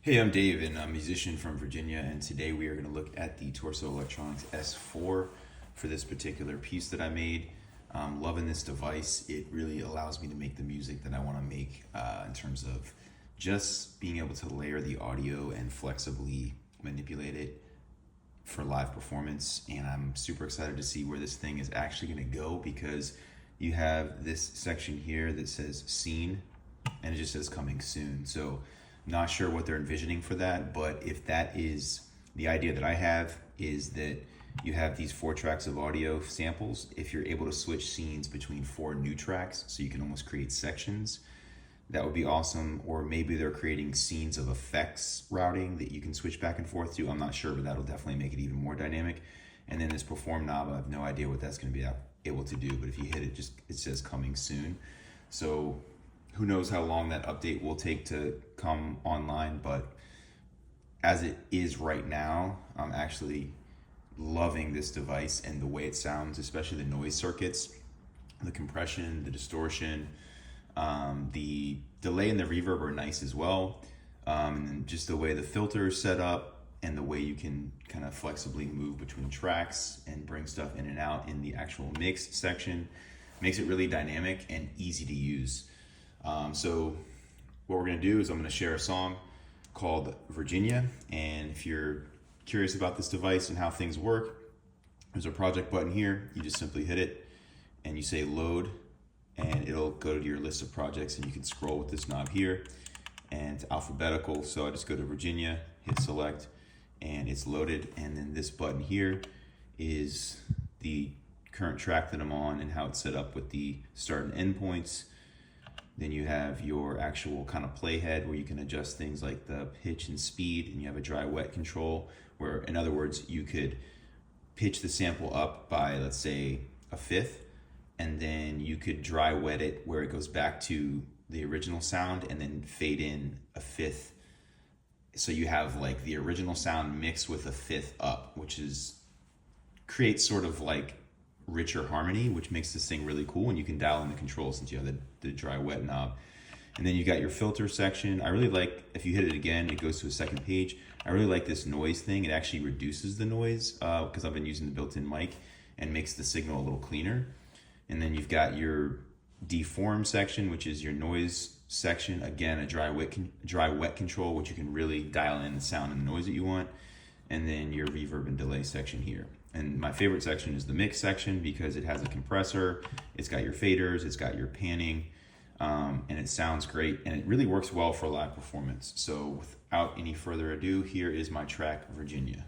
Hey, I'm Dave, and I'm a musician from Virginia, and today we are going to look at the Torso Electronics S-4 for this particular piece that I made. Loving this device. It really allows me to make the music that I want to make in terms of just being able to layer the audio and flexibly manipulate it for live performance. And I'm super excited to see where this thing is actually going to go, because you have this section here that says scene, and it just says coming soon. So not sure what they're envisioning for that, but if that is the idea that I have, is that you have these 4 tracks of audio samples. If you're able to switch scenes between 4 new tracks, so you can almost create sections, that would be awesome. Or maybe they're creating scenes of effects routing that you can switch back and forth to. I'm not sure, but that'll definitely make it even more dynamic. And then this perform knob, I have no idea what that's going to be able to do, but if you hit it, it says coming soon. So who knows how long that update will take to come online, but as it is right now, I'm actually loving this device and the way it sounds, especially the noise circuits, the compression, the distortion, the delay and the reverb are nice as well. And then just the way the filter is set up and the way you can kind of flexibly move between tracks and bring stuff in and out in the actual mix section makes it really dynamic and easy to use. So what we're going to do is I'm going to share a song called Virginia, and if you're curious about this device and how things work, there's a project button here. You just simply hit it and you say load, and it'll go to your list of projects, and you can scroll with this knob here, and it's alphabetical. So I just go to Virginia, hit select, and it's loaded. And then this button here is the current track that I'm on and how it's set up with the start and end points. Then you have your actual kind of playhead where you can adjust things like the pitch and speed, and you have a dry wet control where, in other words, you could pitch the sample up by, let's say, a fifth, and then you could dry wet it where it goes back to the original sound and then fade in a fifth. So you have like the original sound mixed with a fifth up, which creates sort of like richer harmony, which makes this thing really cool. And you can dial in the controls since you have the dry wet knob. And then you got your filter section. I really like, if you hit it again, it goes to a second page. I really like this noise thing. It actually reduces the noise because I've been using the built-in mic, and makes the signal a little cleaner. And then you've got your deform section, which is your noise section. Again, a dry wet control, which you can really dial in the sound and the noise that you want. And then your reverb and delay section here. And my favorite section is the mix section, because it has a compressor, it's got your faders, it's got your panning, and it sounds great, and it really works well for live performance. So without any further ado, here is my track, Virginia.